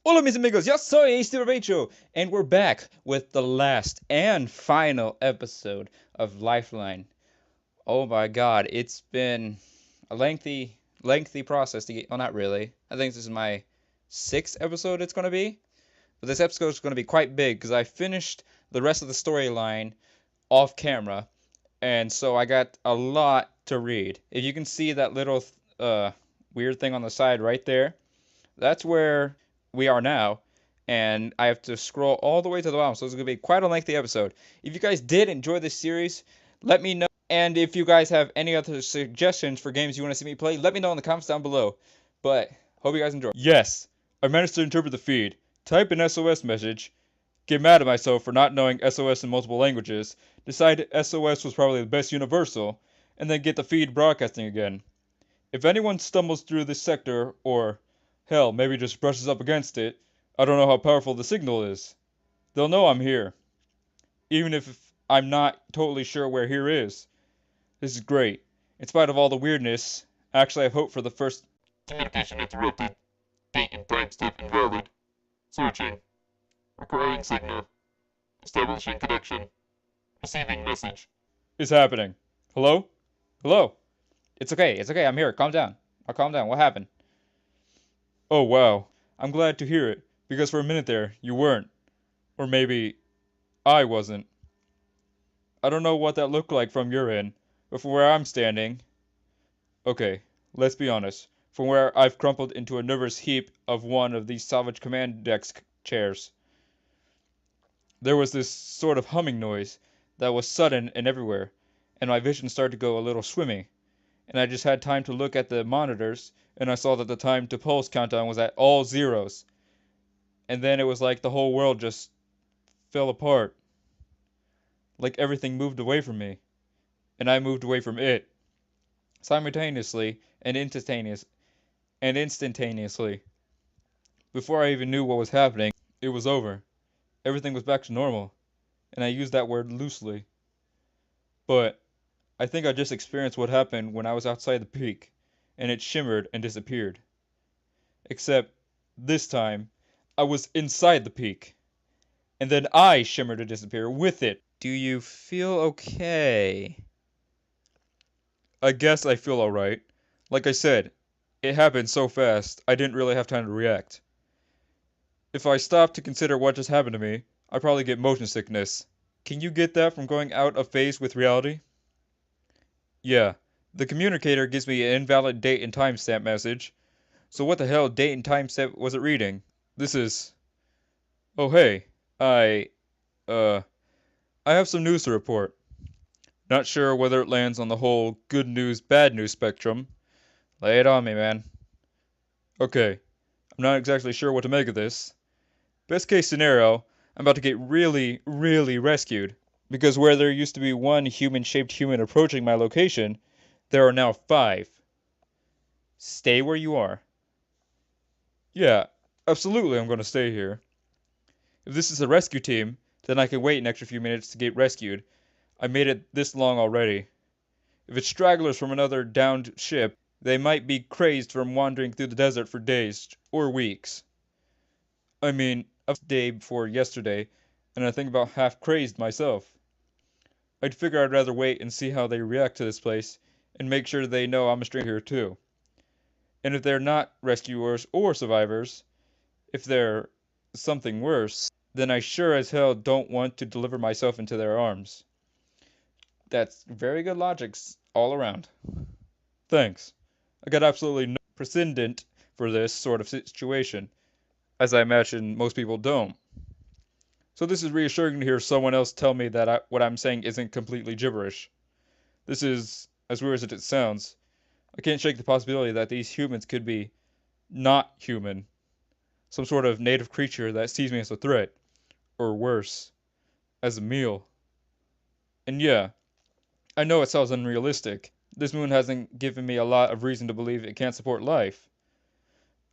Hola mis amigos, yo soy Steve Rachel, and we're back with the last and final episode of Lifeline. Oh my god, it's been a lengthy process to get, well not really. I think this is my sixth episode it's going to be. But this episode is going to be quite big because I finished the rest of the storyline off camera, and so I got a lot to read. If you can see that little weird thing on the side right there, that's where we are now, and I have to scroll all the way to the bottom, so it's going to be quite a lengthy episode. If you guys did enjoy this series, let me know, and if you guys have any other suggestions for games you want to see me play, let me know in the comments down below. But, hope you guys enjoy. Yes, I managed to interpret the feed, type an SOS message, get mad at myself for not knowing SOS in multiple languages, decide SOS was probably the best universal, and then get the feed broadcasting again. If anyone stumbles through this sector, or hell, maybe just brushes up against it, I don't know how powerful the signal is. They'll know I'm here, even if I'm not totally sure where here is. This is great. In spite of all the weirdness, actually I have hope for the first. Communication interrupted. Date and timestamp invalid. Searching. Requiring signal. Establishing connection. Receiving message. Is happening. Hello? Hello? It's okay, I'm here. Calm down. I'll calm down. What happened? Oh wow. I'm glad to hear it, because for a minute there, you weren't. Or maybe I wasn't. I don't know what that looked like from your end, but from where I'm standing. Okay, let's be honest. From where I've crumpled into a nervous heap of one of these salvage command deck chairs. There was this sort of humming noise that was sudden and everywhere, and my vision started to go a little swimmy, and I just had time to look at the monitors, and I saw that the time to pulse countdown was at all zeros, and then it was like the whole world just fell apart. Like everything moved away from me, and I moved away from it, simultaneously and instantaneously. Before I even knew what was happening, it was over. Everything was back to normal, and I use that word loosely. But I think I just experienced what happened when I was outside the peak, and it shimmered and disappeared. Except, this time, I was inside the peak, and then I shimmered and disappeared with it. Do you feel okay? I guess I feel alright. Like I said, it happened so fast, I didn't really have time to react. If I stop to consider what just happened to me, I'd probably get motion sickness. Can you get that from going out of phase with reality? Yeah, the communicator gives me an invalid date and timestamp message. So what the hell date and timestamp was it reading? This is... Oh hey, uh, I have some news to report. Not sure whether it lands on the whole good news, bad news spectrum. Lay it on me, man. Okay, I'm not exactly sure what to make of this. Best case scenario, I'm about to get really rescued. Because where there used to be one human-shaped human approaching my location, there are now 5. Stay where you are. Yeah, absolutely I'm going to stay here. If this is a rescue team, then I can wait an extra few minutes to get rescued. I made it this long already. If it's stragglers from another downed ship, they might be crazed from wandering through the desert for days or weeks. I mean, a day before yesterday, and I think about half crazed myself. I'd figure I'd rather wait and see how they react to this place, and make sure they know I'm a stranger here too. And if they're not rescuers or survivors, if they're something worse, then I sure as hell don't want to deliver myself into their arms. That's very good logic all around. Thanks. I got absolutely no precedent for this sort of situation, as I imagine most people don't. So this is reassuring to hear someone else tell me that what I'm saying isn't completely gibberish. This is, as weird as it sounds, I can't shake the possibility that these humans could be not human. Some sort of native creature that sees me as a threat, or worse, as a meal. And yeah, I know it sounds unrealistic. This moon hasn't given me a lot of reason to believe it can't support life.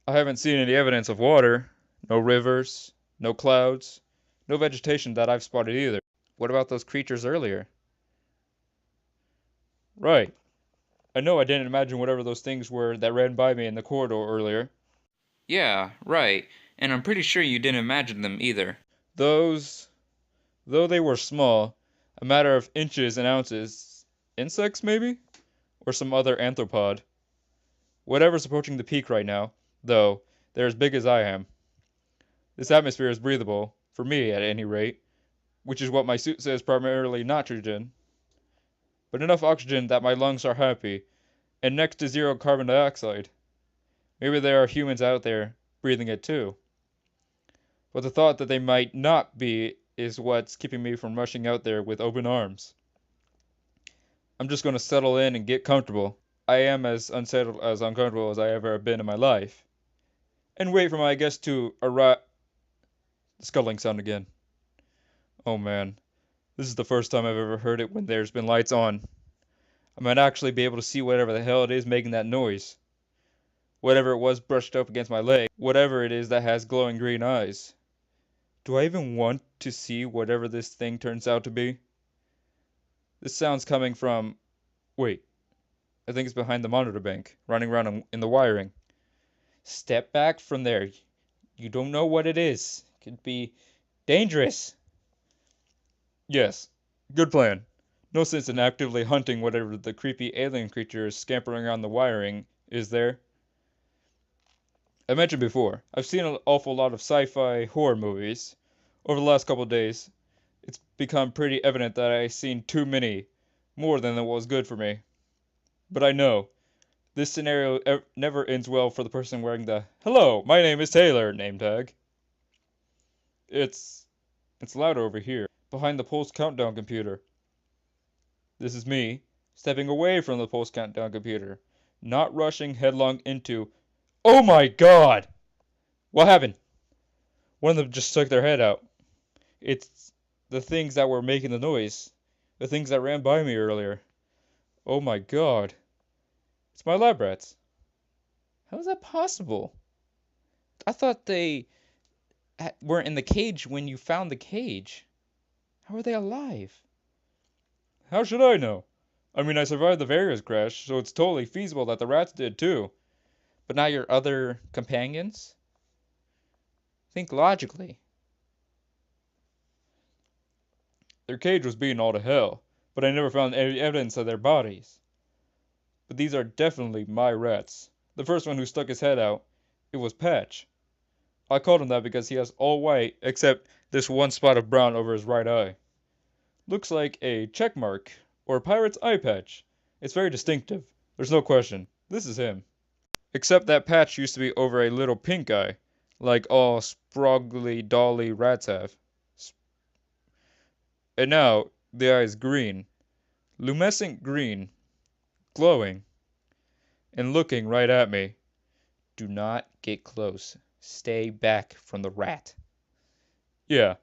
I haven't seen any evidence of water, no rivers, no clouds, no vegetation that I've spotted either. What about those creatures earlier? Right. I know I didn't imagine whatever those things were that ran by me in the corridor earlier. Yeah, right. And I'm pretty sure you didn't imagine them either. Those, though they were small, a matter of inches and ounces, insects maybe? Or some other arthropod. Whatever's approaching the peak right now, though, they're as big as I am. This atmosphere is breathable, for me at any rate, which is what my suit says primarily nitrogen, but enough oxygen that my lungs are happy, and next to zero carbon dioxide. Maybe there are humans out there breathing it too. But the thought that they might not be is what's keeping me from rushing out there with open arms. I'm just going to settle in and get comfortable. I am as unsettled as uncomfortable as I ever have been in my life. And wait for my guest to arrive. The scuttling sound again. Oh man, this is the first time I've ever heard it when there's been lights on. I might actually be able to see whatever the hell it is making that noise. Whatever it was brushed up against my leg. Whatever it is that has glowing green eyes. Do I even want to see whatever this thing turns out to be? This sound's coming from... Wait. I think it's behind the monitor bank, running around in the wiring. Step back from there. You don't know what it is. It could be dangerous. Yes. Good plan. No sense in actively hunting whatever the creepy alien creature is scampering around the wiring, is there? I mentioned before, I've seen an awful lot of sci-fi horror movies. Over the last couple of days, it's become pretty evident that I've seen too many, more than was good for me. But I know, this scenario never ends well for the person wearing the "Hello, my name is Taylor" name tag. It's louder over here, behind the pulse countdown computer. This is me, stepping away from the pulse countdown computer, not rushing headlong into... Oh my god! What happened? One of them just stuck their head out. It's the things that were making the noise. The things that ran by me earlier. Oh my god. It's my lab rats. How is that possible? I thought they weren't in the cage when you found the cage. How are they alive? How should I know? I mean, I survived the Vegas crash, so it's totally feasible that the rats did too. But not your other companions? Think logically. Their cage was beaten all to hell, but I never found any evidence of their bodies. But these are definitely my rats. The first one who stuck his head out, it was Patch. I called him that because he has all white except this one spot of brown over his right eye. Looks like a check mark or a pirate's eye patch. It's very distinctive. There's no question. This is him. Except that patch used to be over a little pink eye, like all sproggly dolly rats have. And now the eye is green. Lumescent green. Glowing. And looking right at me. Do not get close. Stay back from the rat. Yeah,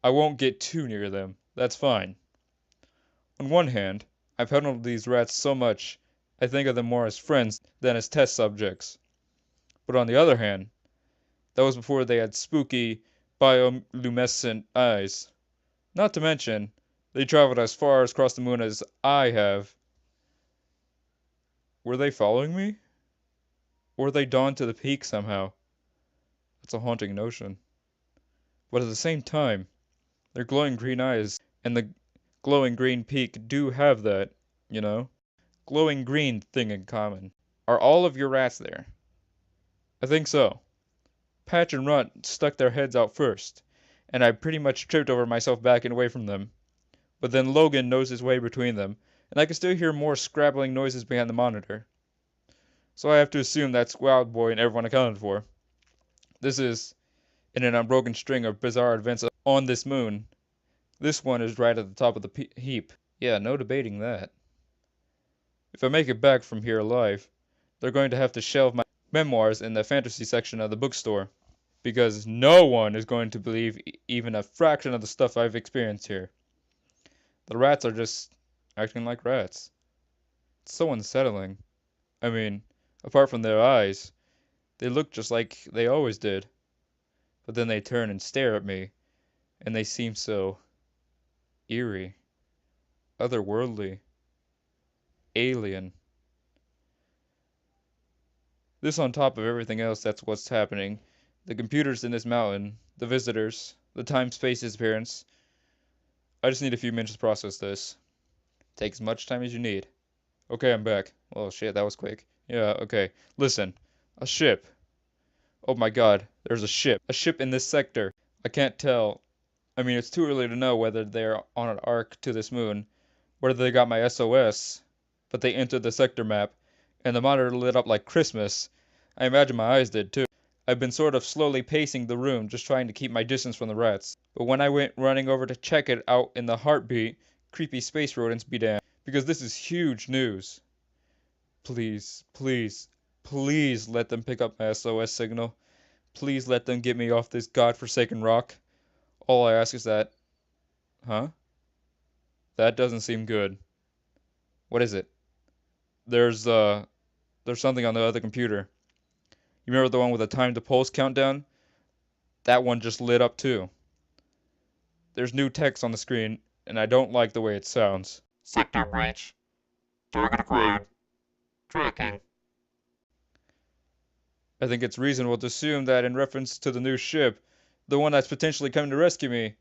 I won't get too near them. That's fine. On one hand, I've handled these rats so much, I think of them more as friends than as test subjects. But on the other hand, that was before they had spooky, bioluminescent eyes. Not to mention, they traveled as far across the moon as I have. Were they following me? Or were they drawn to the peak somehow? That's a haunting notion. But at the same time, their glowing green eyes and the glowing green peak do have that, you know, glowing green thing in common. Are all of your rats there? I think so. Patch and Runt stuck their heads out first, and I pretty much tripped over myself backing away from them. But then Logan nosed his way between them, and I could still hear more scrabbling noises behind the monitor. So I have to assume that's Wild Boy and everyone accounted for. This is, in an unbroken string of bizarre events on this moon. This one is right at the top of the heap. Yeah, no debating that. If I make it back from here alive, they're going to have to shelve my memoirs in the fantasy section of the bookstore. Because no one is going to believe even a fraction of the stuff I've experienced here. The rats are just acting like rats. It's so unsettling. I mean, apart from their eyes, they look just like they always did. But then they turn and stare at me, and they seem so eerie, otherworldly, alien. This on top of everything else that's what's happening The computers in this mountain, the visitors, the time-space disappearance. I just need a few minutes to process this. Take as much time as you need. Okay, I'm back. Oh shit, that was quick. Yeah, okay. Listen. A ship. Oh my god, there's a ship. A ship in this sector. I can't tell. I mean, it's too early to know whether they're on an arc to this moon, whether they got my SOS, but they entered the sector map, and the monitor lit up like Christmas. I imagine my eyes did too. I've been sort of slowly pacing the room, just trying to keep my distance from the rats. But when I went running over to check it out in the heartbeat, creepy space rodents be damned. Because this is huge news. Please, please, please let them pick up my SOS signal. Please let them get me off this godforsaken rock. All I ask is that. Huh? That doesn't seem good. What is it? There's there's something on the other computer. You remember the one with the time to pulse countdown? That one just lit up too. There's new text on the screen, and I don't like the way it sounds. Sector breach. Target acquired. Tracking. I think it's reasonable to assume that in reference to the new ship, the one that's potentially coming to rescue me,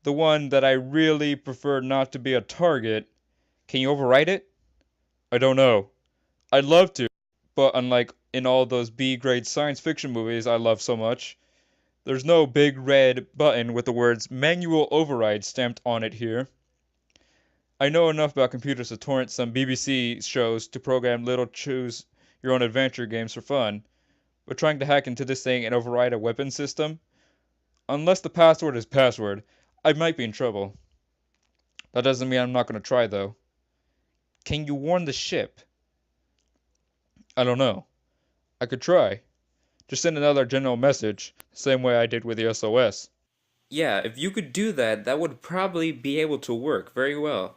the one that I really prefer not to be a target, can you overwrite it? I don't know. I'd love to, but unlike in all those B-grade science fiction movies I love so much, there's no big red button with the words manual override stamped on it here. I know enough about computers to torrent some BBC shows to program little choose your own adventure games for fun, but trying to hack into this thing and override a weapon system? Unless the password is password, I might be in trouble. That doesn't mean I'm not going to try though. Can you warn the ship? I don't know. I could try. Just send another general message, same way I did with the SOS. Yeah, if you could do that, that would probably be able to work very well.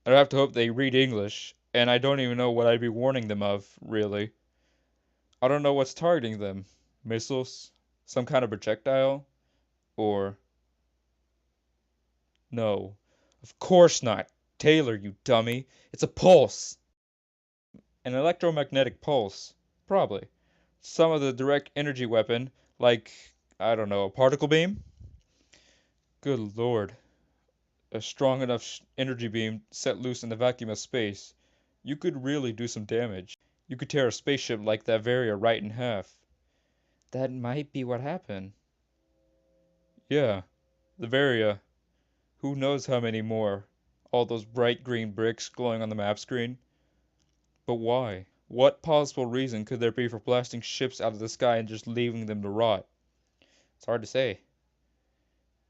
I'd have to hope they read English, and I don't even know what I'd be warning them of, really. I don't know what's targeting them. Missiles? Some kind of projectile? Or. No. Of course not. Taylor, you dummy. It's a pulse. An electromagnetic pulse. Probably. Some of the direct energy weapon, like, I don't know, a particle beam? Good lord. A strong enough energy beam set loose in the vacuum of space. You could really do some damage. You could tear a spaceship like that Varia right in half. That might be what happened. Yeah, the Varia. Who knows how many more? All those bright green bricks glowing on the map screen. But why? What possible reason could there be for blasting ships out of the sky and just leaving them to rot? It's hard to say.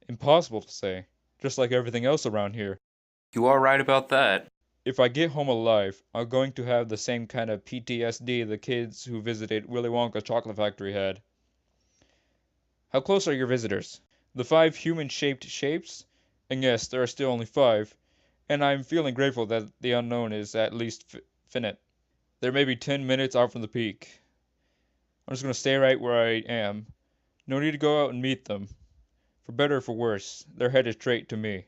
Impossible to say. Just like everything else around here. You are right about that. If I get home alive, I'm going to have the same kind of PTSD the kids who visited Willy Wonka's chocolate factory had. How close are your visitors? The 5 human-shaped shapes? And yes, there are still only 5, and I'm feeling grateful that the unknown is at least finite. There may be 10 minutes out from the peak. I'm just going to stay right where I am. No need to go out and meet them. For better or for worse, they're headed straight to me.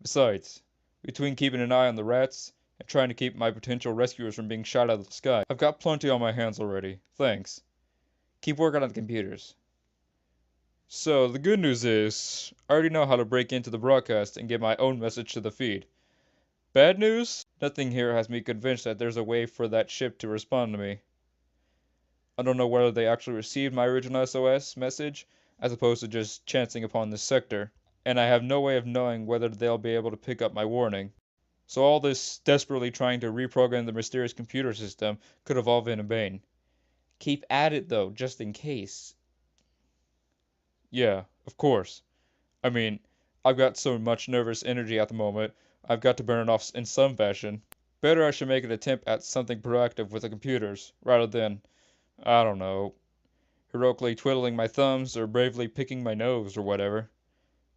Besides, between keeping an eye on the rats and trying to keep my potential rescuers from being shot out of the sky, I've got plenty on my hands already. Thanks. Keep working on the computers. So, the good news is, I already know how to break into the broadcast and get my own message to the feed. Bad news? Nothing here has me convinced that there's a way for that ship to respond to me. I don't know whether they actually received my original SOS message, as opposed to just chancing upon this sector, and I have no way of knowing whether they'll be able to pick up my warning. So all this desperately trying to reprogram the mysterious computer system could have all been in vain. Keep at it though, just in case. Yeah, of course. I mean, I've got so much nervous energy at the moment, I've got to burn it off in some fashion. Better I should make an attempt at something proactive with the computers, rather than, I don't know, heroically twiddling my thumbs or bravely picking my nose or whatever.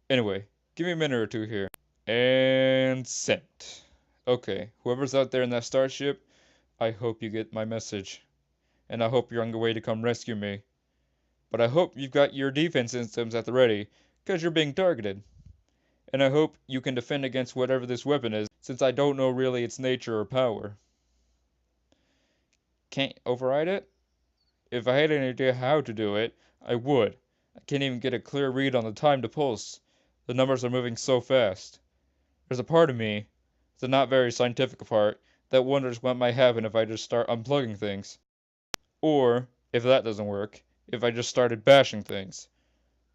Anyway, give me a minute or two here. And sent. Okay, whoever's out there in that starship, I hope you get my message. And I hope you're on your way to come rescue me. But I hope you've got your defense systems at the ready, 'cause you're being targeted. And I hope you can defend against whatever this weapon is, since I don't know really its nature or power. Can't override it? If I had any idea how to do it, I would. I can't even get a clear read on the time to pulse. The numbers are moving so fast. There's a part of me, the not very scientific part, that wonders what might happen if I just start unplugging things. Or, if that doesn't work, if I just started bashing things.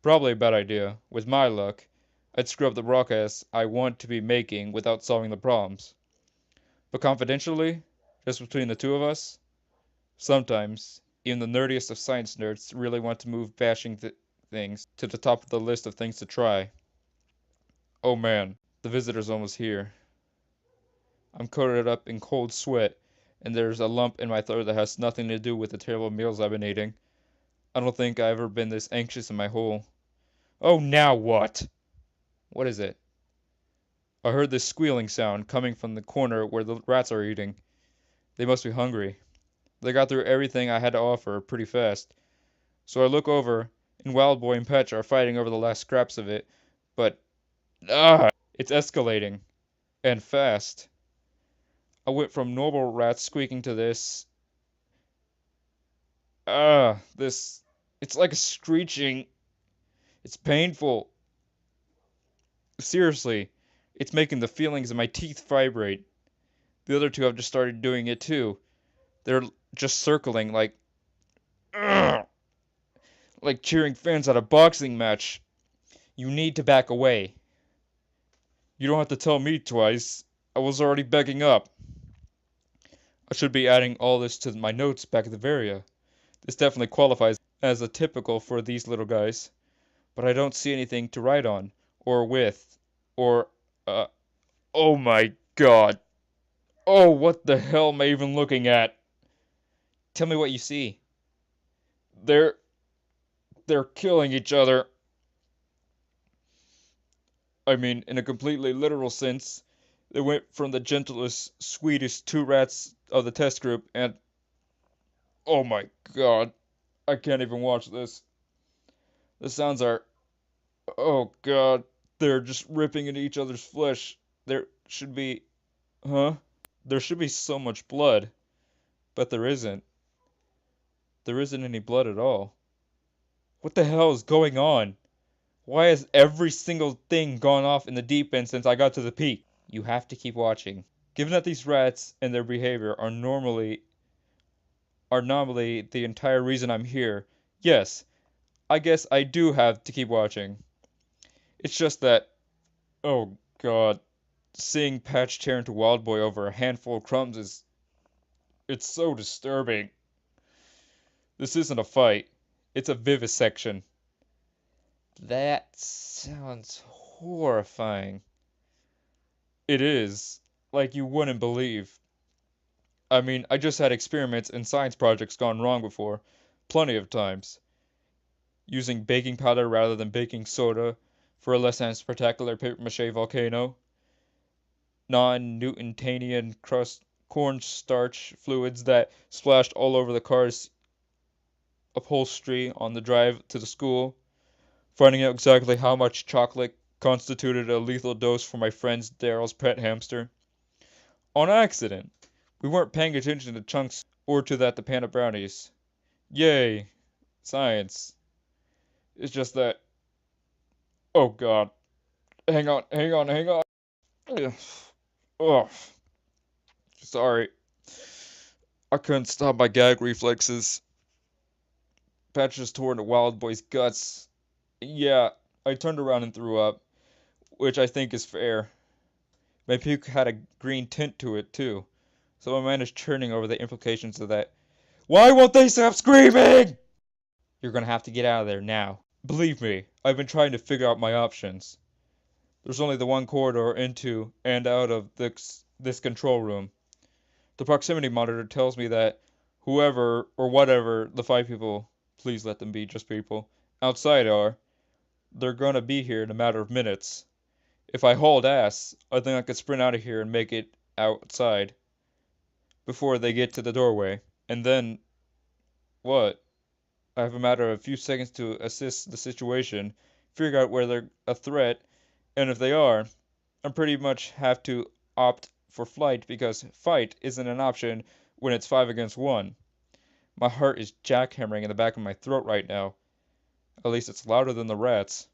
Probably a bad idea. With my luck, I'd screw up the broadcasts I want to be making without solving the problems. But confidentially, just between the two of us, sometimes, even the nerdiest of science nerds really want to move bashing things to the top of the list of things to try. Oh man, the visitor's almost here. I'm coated up in cold sweat, and there's a lump in my throat that has nothing to do with the terrible meals I've been eating. I don't think I've ever been this anxious in my whole. Oh, now what? What is it? I heard this squealing sound coming from the corner where the rats are eating. They must be hungry. They got through everything I had to offer pretty fast. So I look over, and Wild Boy and Patch are fighting over the last scraps of it, but it's escalating. And fast. I went from normal rats squeaking to this. This. It's like a screeching. It's painful. Seriously, it's making the feelings in my teeth vibrate. The other two have just started doing it too. They're just circling ugh, like cheering fans at a boxing match. You need to back away. You don't have to tell me twice. I was already backing up. I should be adding all this to my notes back at the Varia. This definitely qualifies as a typical for these little guys. But I don't see anything to write on, or with, or, oh my god. Oh, what the hell am I even looking at? Tell me what you see. They're killing each other. I mean, in a completely literal sense, they went from the gentlest, sweetest two rats of the test group and... Oh my god. I can't even watch this. The sounds are... Oh god. They're just ripping into each other's flesh. There should be... Huh? There should be so much blood. But there isn't. There isn't any blood at all. What the hell is going on? Why has every single thing gone off in the deep end since I got to the peak? You have to keep watching. Given that these rats and their behavior are normally the entire reason I'm here, yes, I guess I do have to keep watching. It's just that, oh god, seeing Patch tear into Wild Boy over a handful of crumbs it's so disturbing. This isn't a fight, it's a vivisection. That sounds horrifying. It is. Like you wouldn't believe. I mean, I just had experiments and science projects gone wrong before. Plenty of times. Using baking powder rather than baking soda for a less than spectacular papier-mâché volcano. Non-Newtonian crust cornstarch fluids that splashed all over the car's upholstery on the drive to the school. Finding out exactly how much chocolate constituted a lethal dose for my friend Daryl's pet hamster. On accident. We weren't paying attention to chunks or to the panda brownies. Yay. Science. It's just that... Oh god. Hang on. Ugh. Ugh. Sorry. I couldn't stop my gag reflexes. Patch just tore into Wild Boy's guts. Yeah, I turned around and threw up, which I think is fair. My puke had a green tint to it, too, so my mind is churning over the implications of that. Why won't they stop screaming? You're gonna have to get out of there now. Believe me, I've been trying to figure out my options. There's only the one corridor into and out of this control room. The proximity monitor tells me that whoever or whatever the 5 people, please let them be just people, outside are, they're gonna be here in a matter of minutes. If I hauled ass, I think I could sprint out of here and make it outside before they get to the doorway. And then, what? I have a matter of a few seconds to assess the situation, figure out whether they're a threat, and if they are, I pretty much have to opt for flight because fight isn't an option when it's 5 against 1. My heart is jackhammering in the back of my throat right now. At least it's louder than the rats.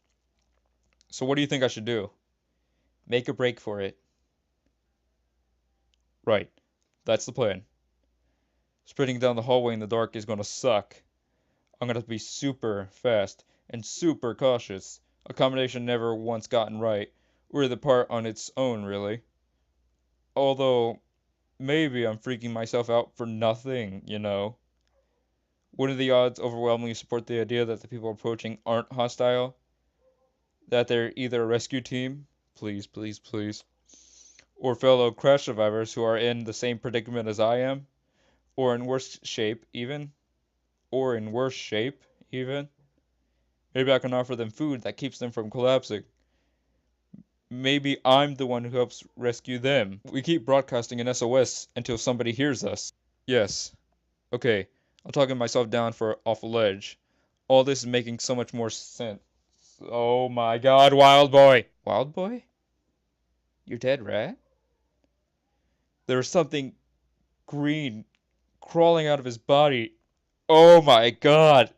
So what do you think I should do? Make a break for it. Right. That's the plan. Sprinting down the hallway in the dark is gonna suck. I'm gonna have to be super fast and super cautious. A combination never once gotten right, or the part on its own, really. Although, maybe I'm freaking myself out for nothing, you know. Wouldn't the odds overwhelmingly support the idea that the people approaching aren't hostile? That they're either a rescue team, please, please, please, or fellow crash survivors who are in the same predicament as I am, or in worse shape, even, or in worse shape, even. Maybe I can offer them food that keeps them from collapsing. Maybe I'm the one who helps rescue them. We keep broadcasting an SOS until somebody hears us. Yes. Okay. I'm talking myself down for off a ledge. All this is making so much more sense. Oh my god, Wild Boy! Wild Boy? You're dead, right? There's something green crawling out of his body. Oh my god!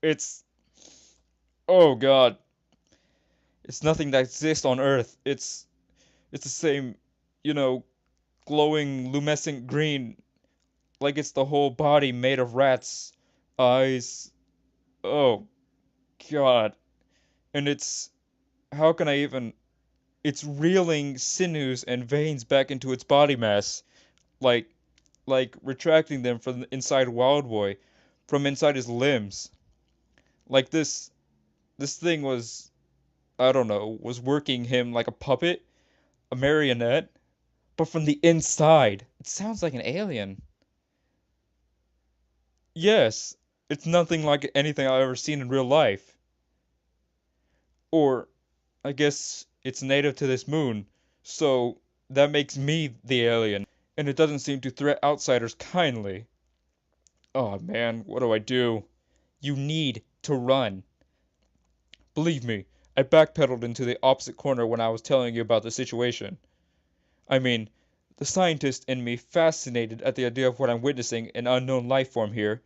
It's... Oh god. It's nothing that exists on Earth. It's the same, you know, glowing, luminescent green, like it's the whole body made of rats' eyes. Oh, God. And it's, how can I even, it's reeling sinews and veins back into its body mass, like, retracting them from inside Wild Boy, from inside his limbs. Like this thing was, I don't know, was working him like a puppet, a marionette, but from the inside. It sounds like an alien. Yes, it's nothing like anything I've ever seen in real life. Or, I guess it's native to this moon, so that makes me the alien, and it doesn't seem to threat outsiders kindly. Oh man, what do I do? You need to run. Believe me, I backpedaled into the opposite corner when I was telling you about the situation. I mean, the scientist in me fascinated at the idea of what I'm witnessing an unknown life form here,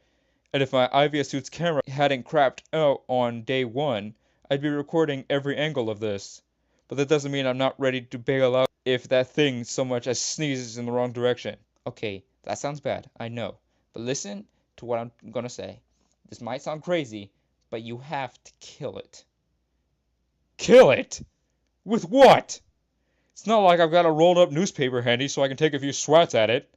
and if my IVS suit's camera hadn't crapped out on day one, I'd be recording every angle of this. But that doesn't mean I'm not ready to bail out if that thing so much as sneezes in the wrong direction. Okay, that sounds bad, I know. But listen to what I'm gonna say. This might sound crazy, but you have to kill it. Kill it? With what? It's not like I've got a rolled up newspaper handy so I can take a few swats at it.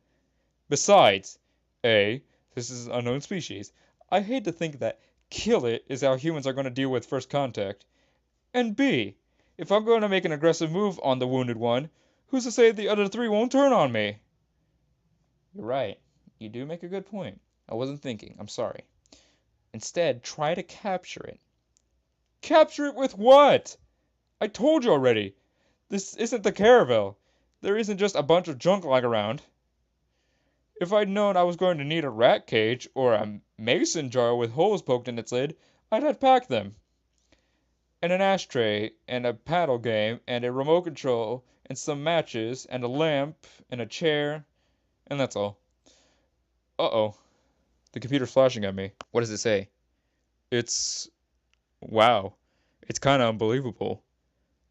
Besides, A, this is an unknown species. I hate to think that kill it is how humans are going to deal with first contact. And B, if I'm going to make an aggressive move on the wounded one, who's to say the other three won't turn on me? You're right. You do make a good point. I wasn't thinking. I'm sorry. Instead, try to capture it. Capture it with what? I told you already. This isn't the caravel. There isn't just a bunch of junk lying around. If I'd known I was going to need a rat cage or a mason jar with holes poked in its lid, I'd have packed them. And an ashtray, and a paddle game, and a remote control, and some matches, and a lamp, and a chair, and that's all. Uh-oh. The computer's flashing at me. What does it say? It's... wow. It's kinda unbelievable.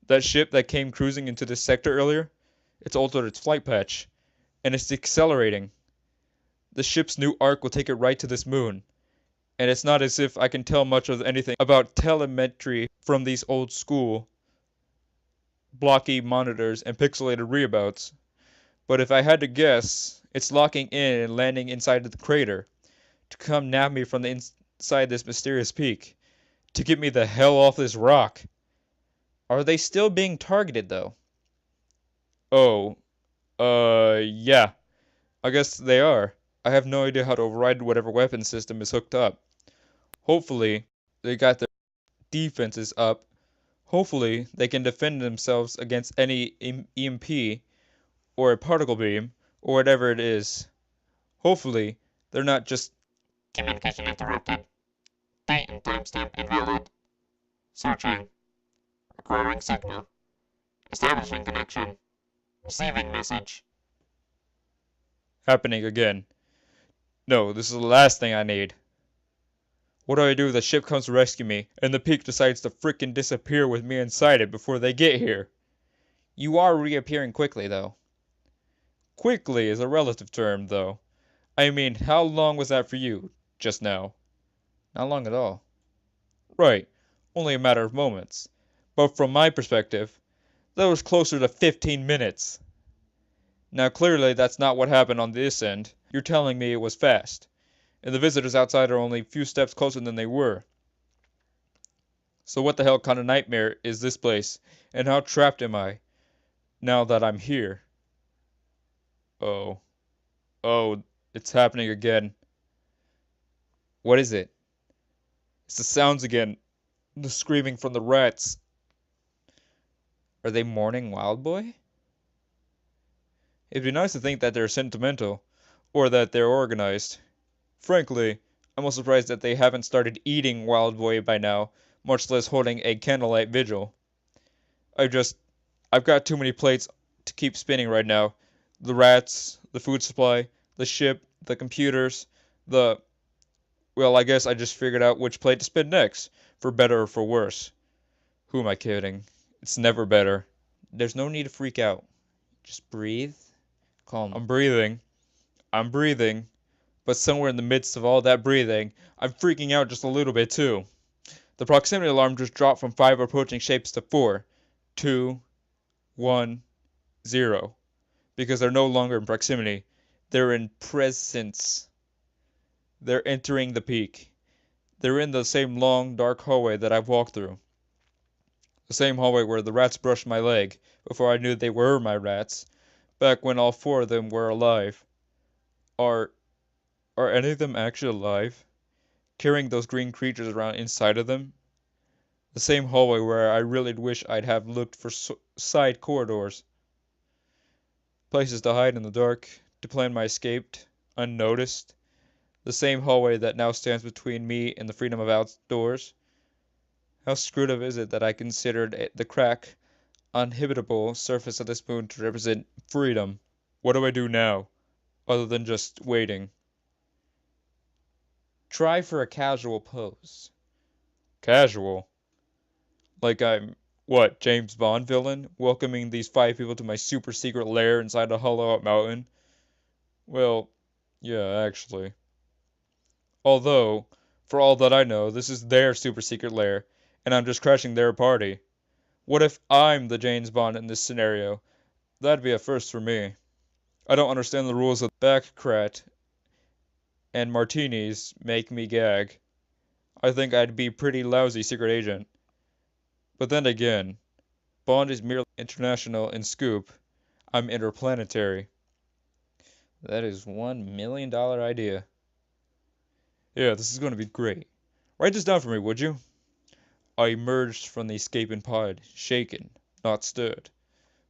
That ship that came cruising into this sector earlier, it's altered its flight patch, and it's accelerating. The ship's new arc will take it right to this moon, and it's not as if I can tell much of anything about telemetry from these old school, blocky monitors and pixelated reabouts. But if I had to guess, it's locking in and landing inside of the crater, to come nab me from the inside this mysterious peak, to get me the hell off this rock. Are they still being targeted, though? Oh, yeah. I guess they are. I have no idea how to override whatever weapon system is hooked up. Hopefully, they got their defenses up. Hopefully, they can defend themselves against any EMP or a particle beam or whatever it is. Hopefully, they're not just... Communication interrupted. Date and timestamp invalid. Searching. Acquiring signal. Establishing connection. Receiving message. happening again. No, this is the last thing I need. What do I do if the ship comes to rescue me, and the peak decides to frickin' disappear with me inside it before they get here? You are reappearing quickly, though. Quickly is a relative term, though. I mean, how long was that for you, just now? Not long at all. Right, only a matter of moments. But from my perspective, that was closer to 15 minutes. Now clearly that's not what happened on this end. You're telling me it was fast, and the visitors outside are only a few steps closer than they were. So what the hell kind of nightmare is this place, and how trapped am I, now that I'm here? Oh. Oh, it's happening again. What is it? It's the sounds again. The screaming from the rats. Are they mourning Wild Boy? It'd be nice to think that they're sentimental, or that they're organized. Frankly, I'm most surprised that they haven't started eating Wild Boy by now, much less holding a candlelight vigil. I've got too many plates to keep spinning right now. The rats, the food supply, the ship, the computers, the... Well, I guess I just figured out which plate to spin next, for better or for worse. Who am I kidding? It's never better. There's no need to freak out. Just breathe. Calm. I'm breathing. I'm breathing. But somewhere in the midst of all that breathing, I'm freaking out just a little bit too. The proximity alarm just dropped from 5 approaching shapes to 4, 2, 1, 0. Because they're no longer in proximity. They're in presence. They're entering the peak. They're in the same long, dark hallway that I've walked through. The same hallway where the rats brushed my leg before I knew they were my rats, back when all 4 of them were alive. Are any of them actually alive? Carrying those green creatures around inside of them? The same hallway where I really wish I'd have looked for side corridors. Places to hide in the dark, to plan my escape, unnoticed. The same hallway that now stands between me and the freedom of outdoors. How screwed up is it that I considered the crack, uninhabitable surface of this moon to represent freedom? What do I do now, other than just waiting? Try for a casual pose. Casual? Like I'm, what, James Bond villain, welcoming these 5 people to my super secret lair inside a hollow-out mountain? Well, yeah, actually. Although, for all that I know, this is their super secret lair, and I'm just crashing their party. What if I'm the James Bond in this scenario? That'd be a first for me. I don't understand the rules of Baccarat, and martinis make me gag. I think I'd be pretty lousy secret agent. But then again, Bond is merely international in scoop. I'm interplanetary. That is $1 million idea. Yeah, this is going to be great. Write this down for me, would you? I emerged from the escaping pod, shaken, not stirred.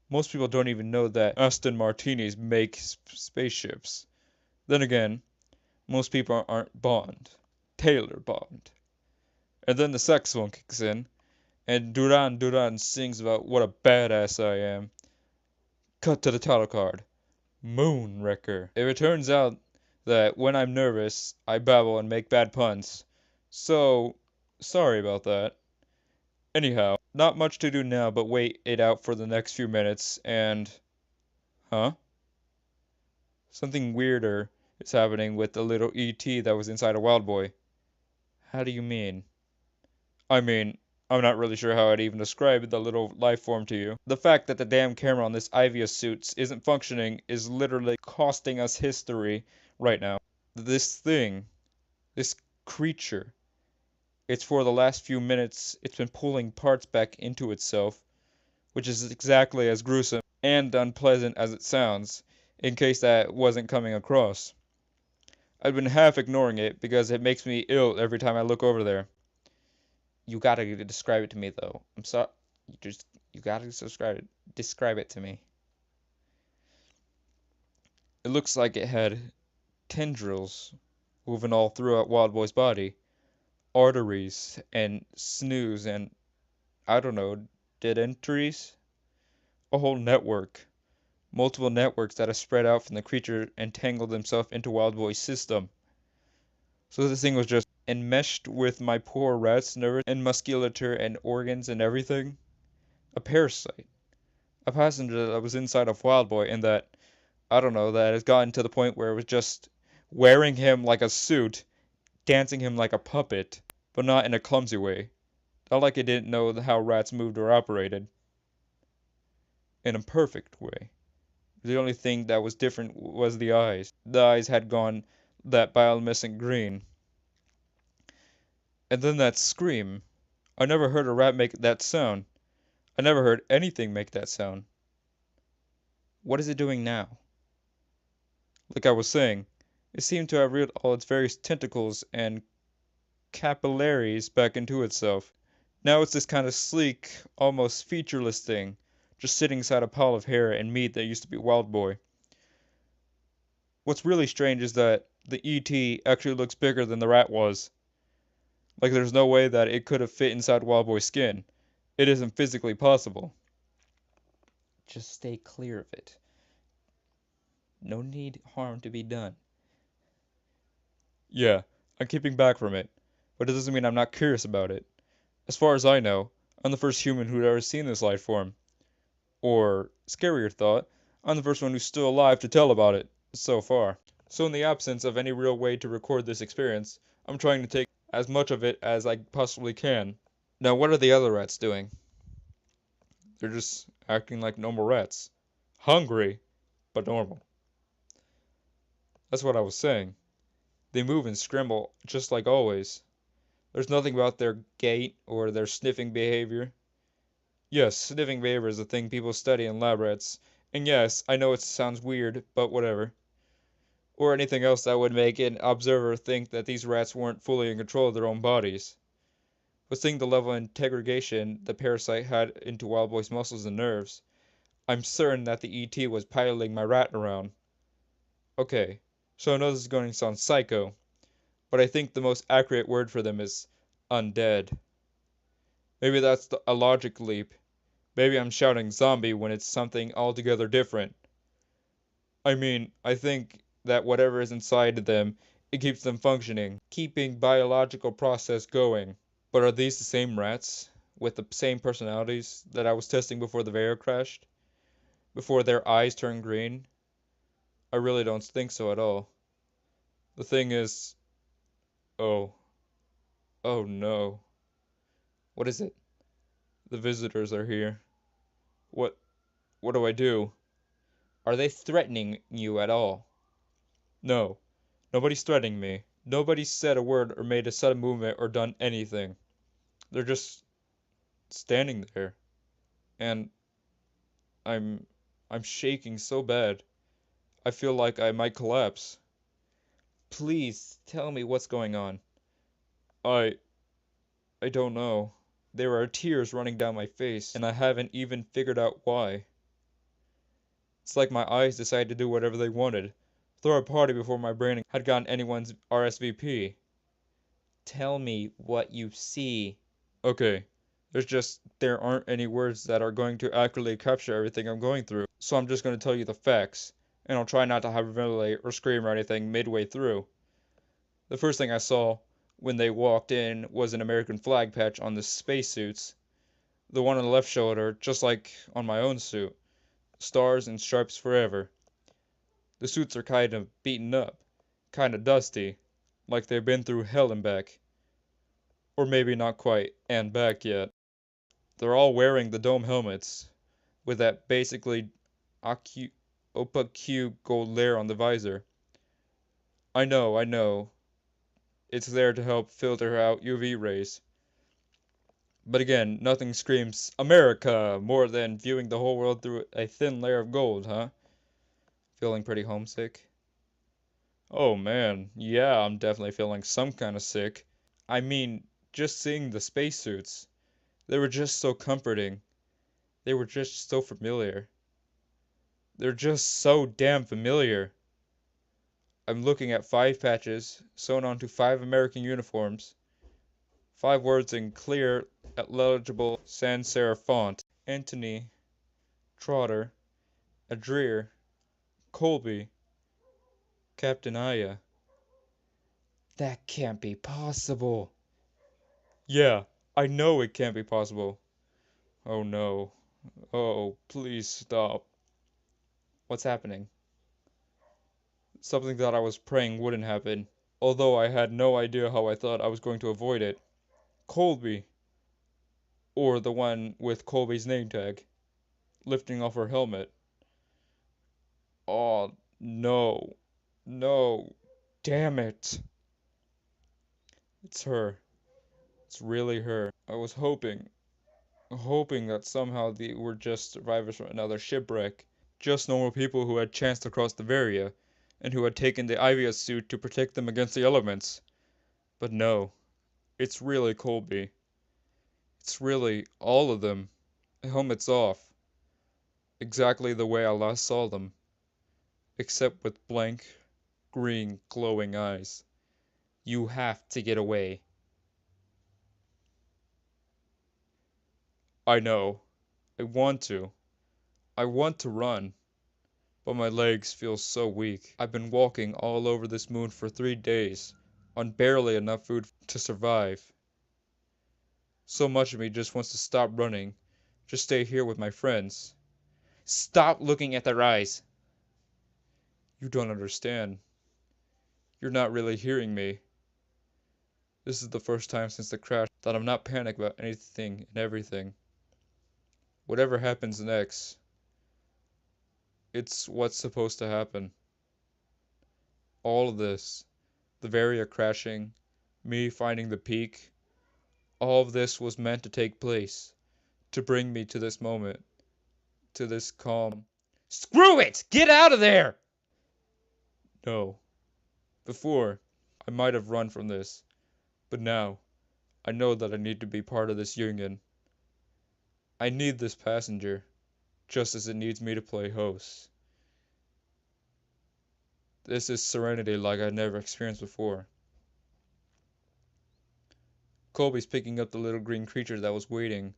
Most people don't even know that Aston Martinis make spaceships. Then again, most people aren't Bond. Taylor Bond. And then the saxophone kicks in, and Duran Duran sings about what a badass I am. Cut to the title card. Moonwrecker. If it turns out that when I'm nervous, I babble and make bad puns. So, sorry about that. Anyhow, not much to do now but wait it out for the next few minutes and... Huh? Something weirder is happening with the little ET that was inside a Wild Boy. How do you mean? I mean, I'm not really sure how I'd even describe the little life form to you. The fact that the damn camera on this Ivia suits isn't functioning is literally costing us history right now. This thing, this creature, it's for the last few minutes it's been pulling parts back into itself, which is exactly as gruesome and unpleasant as it sounds, in case that wasn't coming across. I've been half ignoring it because it makes me ill every time I look over there. You gotta describe it to me, though. I'm sorry. You gotta describe it to me. It looks like it had tendrils woven all throughout Wild Boy's body, arteries and sinews and, I don't know, dentries? A whole network. Multiple networks that have spread out from the creature and tangled themselves into Wild Boy's system. So this thing was just and meshed with my poor rat's nerves and musculature and organs and everything. A parasite. A passenger that was inside of Wild Boy and that, I don't know, that has gotten to the point where it was just wearing him like a suit, dancing him like a puppet, but not in a clumsy way. Not like it didn't know how rats moved or operated. In a perfect way. The only thing that was different was the eyes. The eyes had gone that bioluminescent green. And then that scream. I never heard a rat make that sound. I never heard anything make that sound. What is it doing now? Like I was saying, it seemed to have reared all its various tentacles and capillaries back into itself. Now it's this kind of sleek, almost featureless thing, just sitting inside a pile of hair and meat that used to be Wild Boy. What's really strange is that the ET actually looks bigger than the rat was. Like there's no way that it could have fit inside Wild Boy's skin. It isn't physically possible. Just stay clear of it. No need harm to be done. Yeah, I'm keeping back from it, but it doesn't mean I'm not curious about it. As far as I know, I'm the first human who'd ever seen this life form. Or, scarier thought, I'm the first one who's still alive to tell about it, so far. So in the absence of any real way to record this experience, I'm trying to take as much of it as I possibly can. Now what are the other rats doing? They're just acting like normal rats. Hungry, but normal. That's what I was saying. They move and scramble just like always. There's nothing about their gait or their sniffing behavior. Yes, sniffing behavior is a thing people study in lab rats. And yes, I know it sounds weird, but whatever. Or anything else that would make an observer think that these rats weren't fully in control of their own bodies. But seeing the level of integration the parasite had into Wild Boy's muscles and nerves, I'm certain that the ET was piloting my rat around. Okay, so I know this is going to sound psycho, but I think the most accurate word for them is undead. Maybe that's a logic leap. Maybe I'm shouting zombie when it's something altogether different. I mean, I think that whatever is inside them, it keeps them functioning, keeping biological process going. But are these the same rats, with the same personalities, that I was testing before the Vero crashed? Before their eyes turned green? I really don't think so at all. The thing is... Oh. Oh no. What is it? The visitors are here. What... what do I do? Are they threatening you at all? No. Nobody's threatening me. Nobody said a word or made a sudden movement or done anything. They're just standing there. And I'm I'm shaking so bad. I feel like I might collapse. Please tell me what's going on. I I don't know. There are tears running down my face, and I haven't even figured out why. It's like my eyes decided to do whatever they wanted. Throw a party before my brain had gotten anyone's RSVP. Tell me what you see. Okay, there aren't any words that are going to accurately capture everything I'm going through, so I'm just going to tell you the facts, and I'll try not to hyperventilate or scream or anything midway through. The first thing I saw when they walked in was an American flag patch on the spacesuits. The one on the left shoulder, just like on my own suit. Stars and stripes forever. The suits are kind of beaten up, kind of dusty, like they've been through hell and back. Or maybe not quite and back yet. They're all wearing the dome helmets, with that basically opaque gold layer on the visor. I know. It's there to help filter out UV rays. But again, nothing screams America more than viewing the whole world through a thin layer of gold, huh? Feeling pretty homesick? Oh man, yeah, I'm definitely feeling some kind of sick. I mean, just seeing the spacesuits. They were just so comforting. They were just so familiar. They're just so damn familiar. I'm looking at 5 patches sewn onto 5 American uniforms. 5 words in clear, legible sans serif font. Antony, Trotter, Adrir, Colby, Captain Aya. That can't be possible. Yeah, I know it can't be possible. Oh no. Oh, please stop. What's happening? Something that I was praying wouldn't happen, although I had no idea how I thought I was going to avoid it. Colby, or the one with Colby's name tag, lifting off her helmet. Oh, no. No. Damn it. It's her. It's really her. I was hoping that somehow they were just survivors from another shipwreck. Just normal people who had chanced across the Varia, and who had taken the Ivia suit to protect them against the elements. But no, it's really Colby. It's really all of them. Helmets off. Exactly the way I last saw them. Except with blank, green, glowing eyes. You have to get away. I know. I want to. I want to run. But my legs feel so weak. I've been walking all over this moon for 3 days, on barely enough food to survive. So much of me just wants to stop running, just stay here with my friends. Stop looking at their eyes. You don't understand. You're not really hearing me. This is the first time since the crash that I'm not panicked about anything and everything. Whatever happens next, it's what's supposed to happen. All of this, the Varia crashing, me finding the peak, all of this was meant to take place, to bring me to this moment, to this calm. Screw it! Get out of there! No. Before, I might have run from this, but now, I know that I need to be part of this union. I need this passenger, just as it needs me to play host. This is serenity like I've never experienced before. Colby's picking up the little green creature that was waiting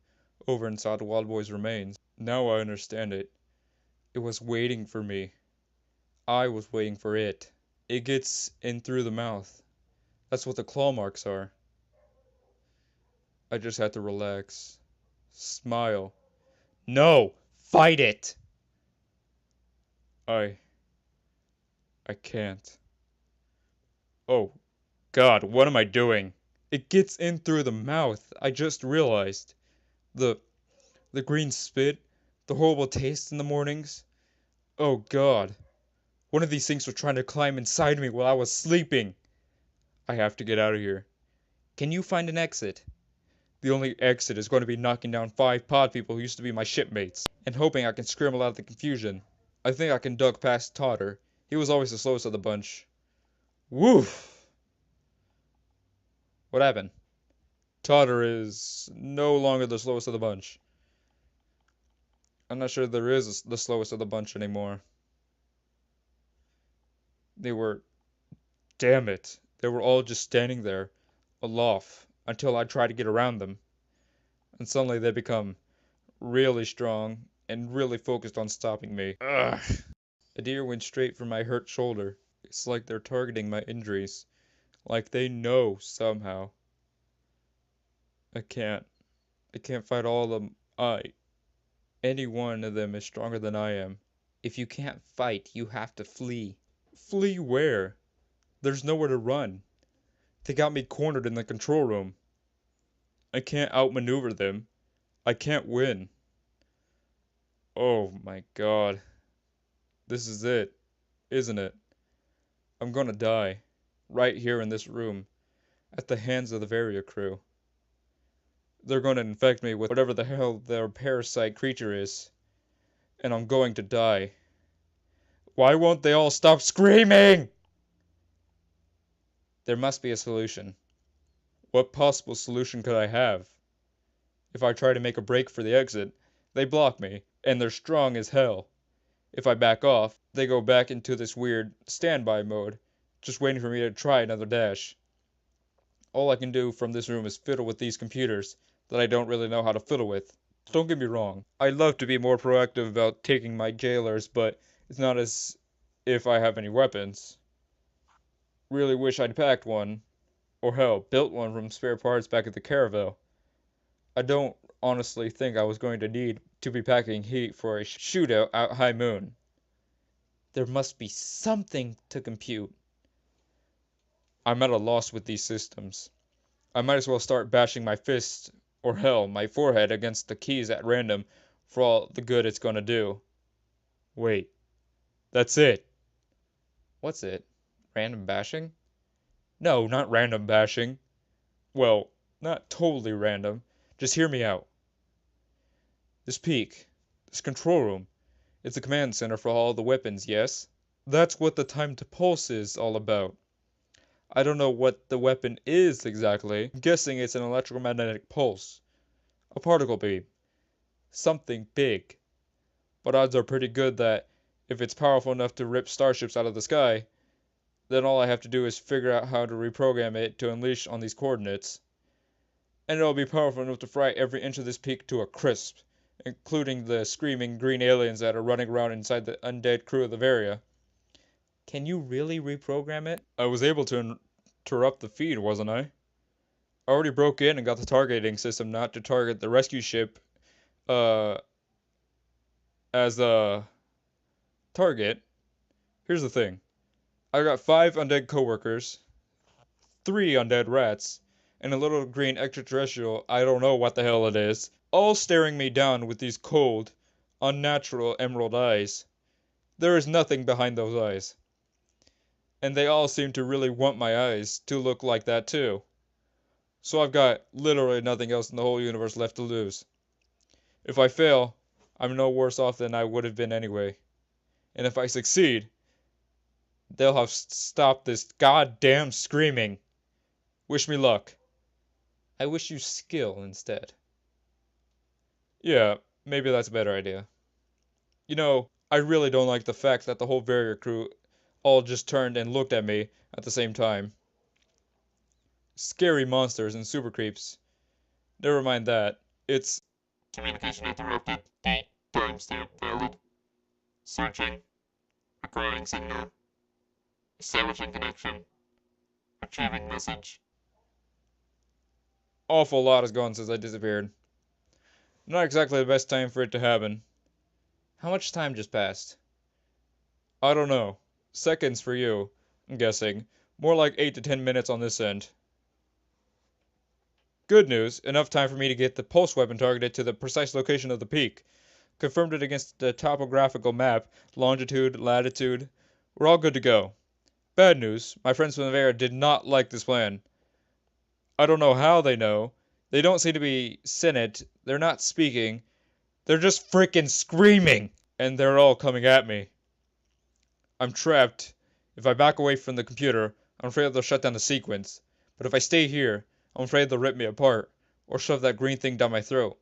over inside the Wild Boy's remains. Now I understand it. It was waiting for me. I was waiting for it. It gets in through the mouth. That's what the claw marks are. I just had to relax. Smile. No! Fight it! I can't. Oh, God, what am I doing? It gets in through the mouth. I just realized. The the green spit, the horrible taste in the mornings. Oh, God. One of these things was trying to climb inside me while I was sleeping. I have to get out of here. Can you find an exit? The only exit is going to be knocking down 5 pod people who used to be my shipmates, and hoping I can scramble out of the confusion. I think I can duck past Totter. He was always the slowest of the bunch. Woof! What happened? Totter is no longer the slowest of the bunch. I'm not sure there is the slowest of the bunch anymore. They were... Damn it. They were all just standing there, aloft, until I tried to get around them. And suddenly they become really strong and really focused on stopping me. Ugh. A deer went straight for my hurt shoulder. It's like they're targeting my injuries. Like they know somehow. I can't. I can't fight all of them. Any one of them is stronger than I am. If you can't fight, you have to flee. Flee where? There's nowhere to run. They got me cornered in the control room. I can't outmaneuver them. I can't win. Oh my God. This is it, isn't it? I'm gonna die. Right here in this room. At the hands of the Varia crew. They're gonna infect me with whatever the hell their parasite creature is. And I'm going to die. Why won't they all stop screaming? There must be a solution. What possible solution could I have? If I try to make a break for the exit, they block me, and they're strong as hell. If I back off, they go back into this weird standby mode, just waiting for me to try another dash. All I can do from this room is fiddle with these computers that I don't really know how to fiddle with. Don't get me wrong, I'd love to be more proactive about taking my jailers, but it's not as if I have any weapons. Really wish I'd packed one, or hell, built one from spare parts back at the caravel. I don't honestly think I was going to need to be packing heat for a shootout at high moon. There must be something to compute. I'm at a loss with these systems. I might as well start bashing my fist, or hell, my forehead against the keys at random for all the good it's gonna do. Wait, that's it. What's it? Random bashing? No, not random bashing. Well, not totally random. Just hear me out. This peak, this control room, it's a command center for all the weapons, yes? That's what the time to pulse is all about. I don't know what the weapon is exactly. I'm guessing it's an electromagnetic pulse, a particle beam, something big. But odds are pretty good that if it's powerful enough to rip starships out of the sky, then all I have to do is figure out how to reprogram it to unleash on these coordinates. And it'll be powerful enough to fry every inch of this peak to a crisp, including the screaming green aliens that are running around inside the undead crew of the Varia. Can you really reprogram it? I was able to interrupt the feed, wasn't I? I already broke in and got the targeting system not to target the rescue ship, uh, as a target. Here's the thing. I got 5 undead coworkers, 3 undead rats, and a little green extraterrestrial, I don't know what the hell it is, all staring me down with these cold, unnatural emerald eyes. There is nothing behind those eyes. And they all seem to really want my eyes to look like that too. So I've got literally nothing else in the whole universe left to lose. If I fail, I'm no worse off than I would have been anyway. And if I succeed, they'll have stopped this goddamn screaming. Wish me luck. I wish you skill instead. Yeah, maybe that's a better idea. You know, I really don't like the fact that the whole Varrier crew all just turned and looked at me at the same time. Scary monsters and super creeps. Never mind that. It's Communication interrupted. Date, timestamp valid. Searching. Acquiring signal. Establishing connection. Retrieving message. awful lot has gone since I disappeared. Not exactly the best time for it to happen. How much time just passed? I don't know. Seconds for you, I'm guessing. More like 8 to 10 minutes on this end. Good news, enough time for me to get the pulse weapon targeted to the precise location of the peak. Confirmed it against the topographical map, longitude, latitude. We're all good to go. Bad news, my friends from the Vera did not like this plan. I don't know how they know. They don't seem to be Senate. They're not speaking. They're just frickin' screaming! And they're all coming at me. I'm trapped. If I back away from the computer, I'm afraid they'll shut down the sequence. But if I stay here, I'm afraid they'll rip me apart, or shove that green thing down my throat.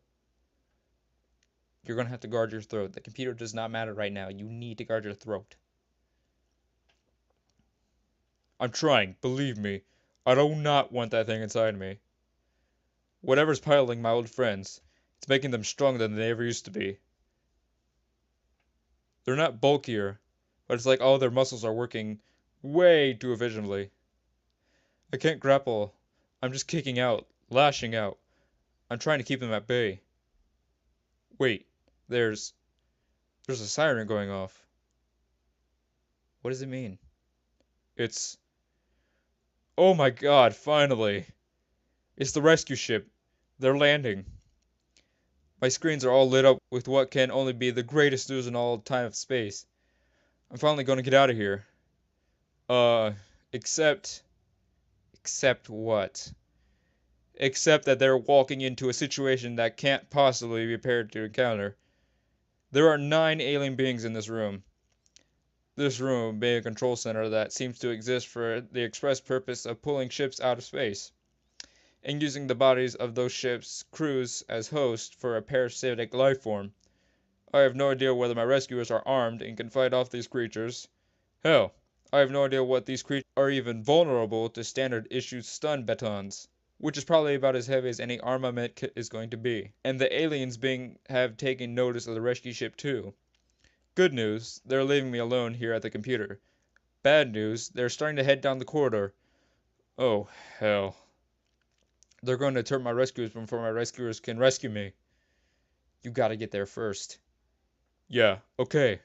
You're gonna have to guard your throat. The computer does not matter right now. You need to guard your throat. I'm trying, believe me. I do not want that thing inside me. Whatever's piloting my old friends, it's making them stronger than they ever used to be. They're not bulkier, but it's like all their muscles are working way too efficiently. I can't grapple. I'm just kicking out, lashing out. I'm trying to keep them at bay. Wait, there's a siren going off. What does it mean? It's Oh my god, finally. It's the rescue ship. They're landing. My screens are all lit up with what can only be the greatest news in all time of space. I'm finally going to get out of here. Uh, except... Except what? Except that they're walking into a situation that can't possibly be prepared to encounter. There are 9 alien beings in this room. This room being a control center that seems to exist for the express purpose of pulling ships out of space, and using the bodies of those ships' crews as hosts for a parasitic life form. I have no idea whether my rescuers are armed and can fight off these creatures. Hell, I have no idea what these creatures are even vulnerable to standard issue stun batons, which is probably about as heavy as any armament kit is going to be. And the aliens have taken notice of the rescue ship too. Good news, they're leaving me alone here at the computer. Bad news, they're starting to head down the corridor. Oh, hell. They're going to turn my rescuers before my rescuers can rescue me. You gotta get there first. Yeah, okay.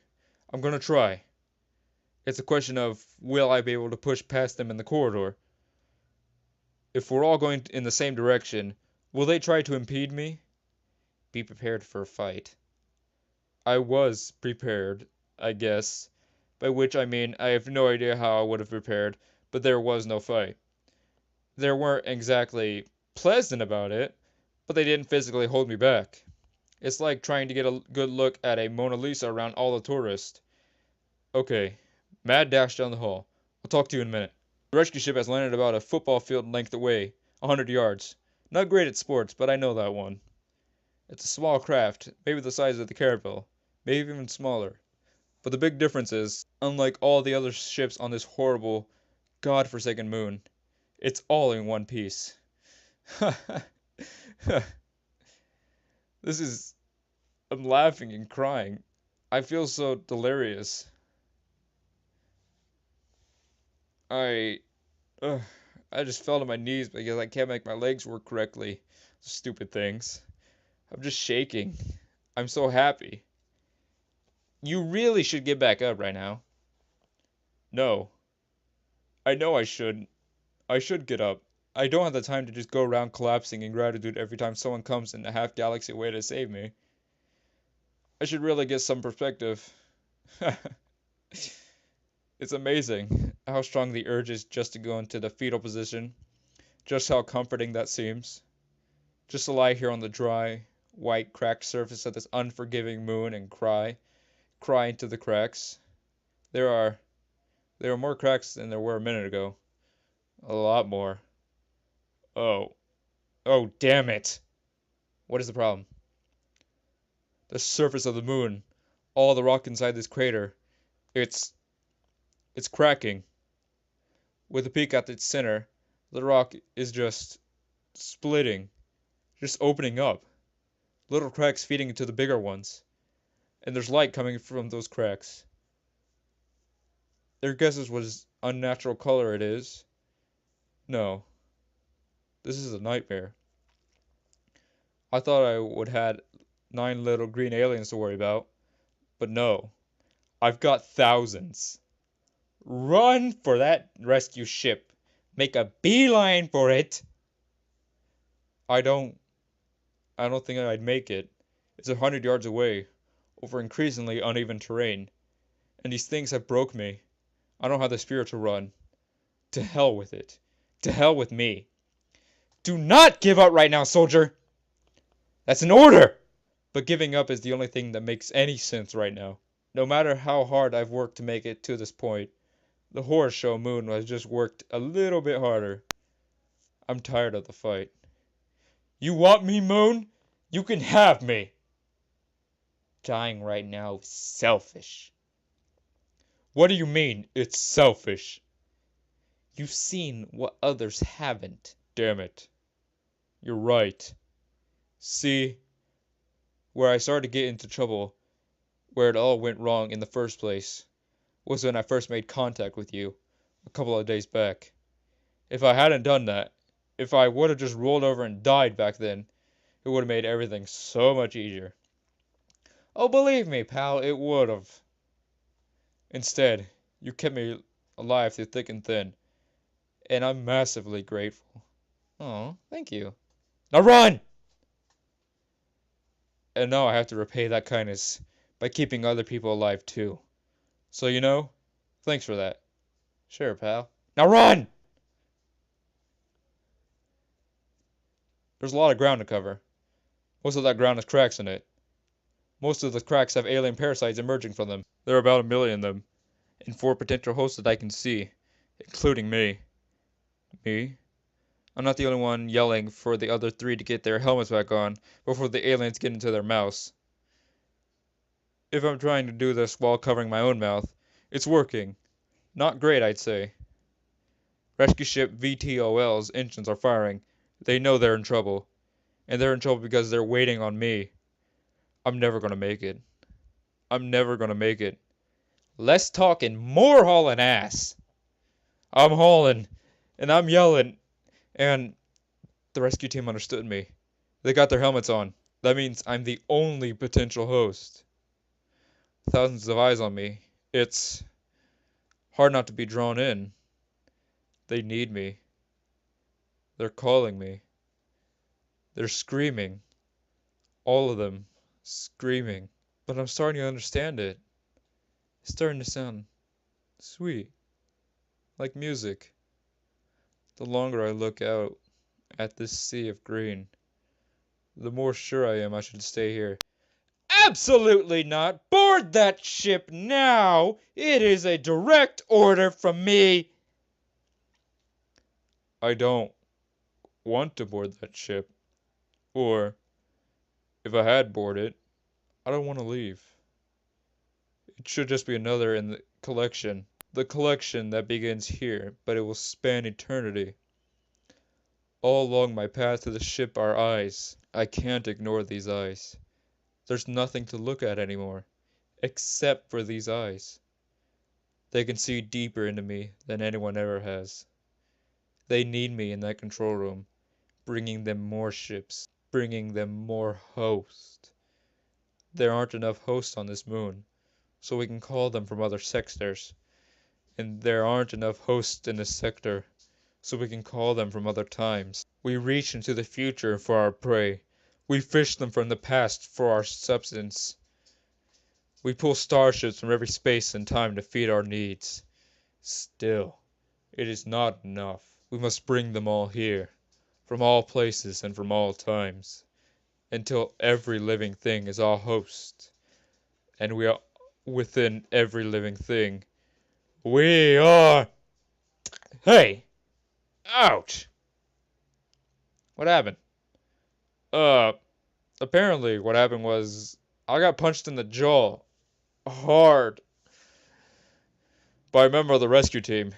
I'm gonna try. It's a question of will I be able to push past them in the corridor? If we're all going in the same direction, will they try to impede me? Be prepared for a fight. I was prepared, I guess. By which I mean I have no idea how I would have prepared, but there was no fight. They weren't exactly pleasant about it, but they didn't physically hold me back. It's like trying to get a good look at a Mona Lisa around all the tourists. Okay, mad dash down the hall. I'll talk to you in a minute. The rescue ship has landed about a football field length away, 100 yards. Not great at sports, but I know that one. It's a small craft, maybe the size of the Caravel, maybe even smaller. But the big difference is, unlike all the other ships on this horrible, god-forsaken moon, it's all in one piece. This is... I'm laughing and crying. I feel so delirious. I... Ugh, I just fell to my knees because I can't make my legs work correctly. Stupid things. I'm just shaking. I'm so happy. You really should get back up right now. No. I know I should. I should get up. I don't have the time to just go around collapsing in gratitude every time someone comes in a half galaxy away to save me. I should really get some perspective. It's amazing how strong the urge is just to go into the fetal position. Just how comforting that seems. Just to lie here on the dry, white, cracked surface of this unforgiving moon and cry into the cracks. There are more cracks than there were a minute ago. A lot more. Oh. Oh, damn it. What is the problem? The surface of the moon. All the rock inside this crater. It's cracking. With a peak at its center, the rock is just splitting. Just opening up. Little cracks feeding into the bigger ones. And there's light coming from those cracks. Their guesses what unnatural color it is. No. This is a nightmare. I thought I would had 9 little green aliens to worry about. But no. I've got thousands. Run for that rescue ship. Make a beeline for it. I don't think I'd make it. It's 100 yards away, over increasingly uneven terrain. And these things have broke me. I don't have the spirit to run. To hell with it. To hell with me. Do not give up right now, soldier! That's an order! But giving up is the only thing that makes any sense right now. No matter how hard I've worked to make it to this point, the horror show moon has just worked a little bit harder. I'm tired of the fight. You want me, Moon? You can have me! Dying right now is selfish. What do you mean, it's selfish? You've seen what others haven't. Damn it. You're right. See? Where I started to get into trouble, where it all went wrong in the first place, was when I first made contact with you, a couple of days back. If I hadn't done that, if I would have just rolled over and died back then, it would have made everything so much easier. Oh, believe me, pal, it would have. Instead, you kept me alive through thick and thin, and I'm massively grateful. Oh, thank you. Now run! And now I have to repay that kindness by keeping other people alive too. So thanks for that. Sure, pal. Now run! There's a lot of ground to cover. Most of that ground has cracks in it. Most of the cracks have alien parasites emerging from them. There are about 1 million of them, and 4 potential hosts that I can see, including me. Me? I'm not the only one yelling for the other 3 to get their helmets back on before the aliens get into their mouths. If I'm trying to do this while covering my own mouth, it's working. Not great, I'd say. Rescue ship VTOL's engines are firing. They know they're in trouble. And they're in trouble because they're waiting on me. I'm never gonna make it. I'm never gonna make it. Less talking, more hauling ass. I'm hauling, and I'm yelling, and the rescue team understood me. They got their helmets on. That means I'm the only potential host. Thousands of eyes on me. It's hard not to be drawn in. They need me. They're calling me. They're screaming. All of them screaming. But I'm starting to understand it. It's starting to sound sweet, like music. The longer I look out at this sea of green, the more sure I am I should stay here. Absolutely not! Board that ship now! It is a direct order from me! I don't want to board that ship. Or, if I had boarded, I don't want to leave. It should just be another in the collection. The collection that begins here, but it will span eternity. All along my path to the ship are eyes. I can't ignore these eyes. There's nothing to look at anymore, except for these eyes. They can see deeper into me than anyone ever has. They need me in that control room, bringing them more ships, bringing them more hosts. There aren't enough hosts on this moon, so we can call them from other sectors. And there aren't enough hosts in this sector, so we can call them from other times. We reach into the future for our prey. We fish them from the past for our substance. We pull starships from every space and time to feed our needs. Still, it is not enough. We must bring them all here, from all places and from all times, until every living thing is our host, and we are within every living thing. We are... Hey! Ouch! What happened? Apparently what happened was I got punched in the jaw. Hard. By a member of the rescue team.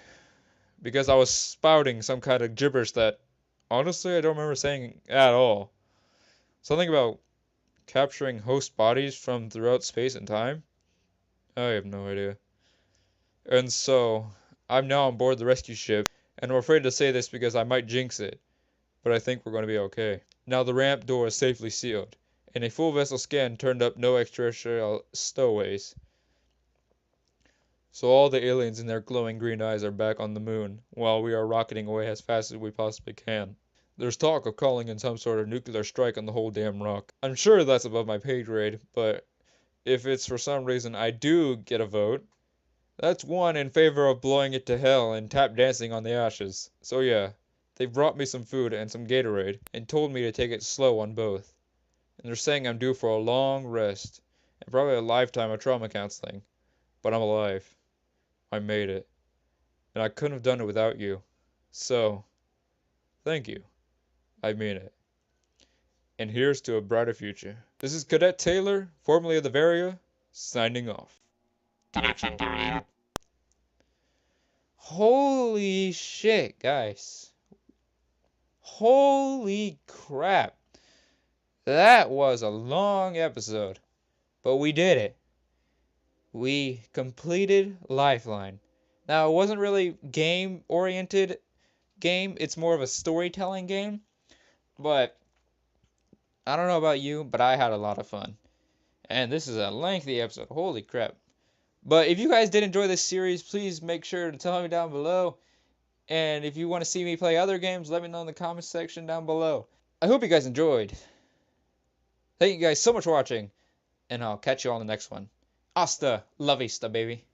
Because I was spouting some kind of gibberish that, honestly, I don't remember saying at all. Something about capturing host bodies from throughout space and time? I have no idea. And so, I'm now on board the rescue ship, and I'm afraid to say this because I might jinx it, but I think we're going to be okay. Now the ramp door is safely sealed, and a full vessel scan turned up no extraterrestrial stowaways. So all the aliens in their glowing green eyes are back on the moon, while we are rocketing away as fast as we possibly can. There's talk of calling in some sort of nuclear strike on the whole damn rock. I'm sure that's above my pay grade, but if it's for some reason I do get a vote, that's one in favor of blowing it to hell and tap dancing on the ashes. So yeah, they brought me some food and some Gatorade, and told me to take it slow on both. And they're saying I'm due for a long rest, and probably a lifetime of trauma counseling. But I'm alive. I made it. And I couldn't have done it without you. So, thank you. I mean it. And here's to a brighter future. This is Cadet Taylor, formerly of the Varia, signing off. Connection terminated. Holy shit, guys. Holy crap. That was a long episode. But we did it. We completed Lifeline. Now, it wasn't really game-oriented game. It's more of a storytelling game. But I don't know about you, but I had a lot of fun. And this is a lengthy episode. Holy crap. But if you guys did enjoy this series, please make sure to tell me down below. And if you want to see me play other games, let me know in the comments section down below. I hope you guys enjoyed. Thank you guys so much for watching. And I'll catch you on the next one. Hasta la vista, baby.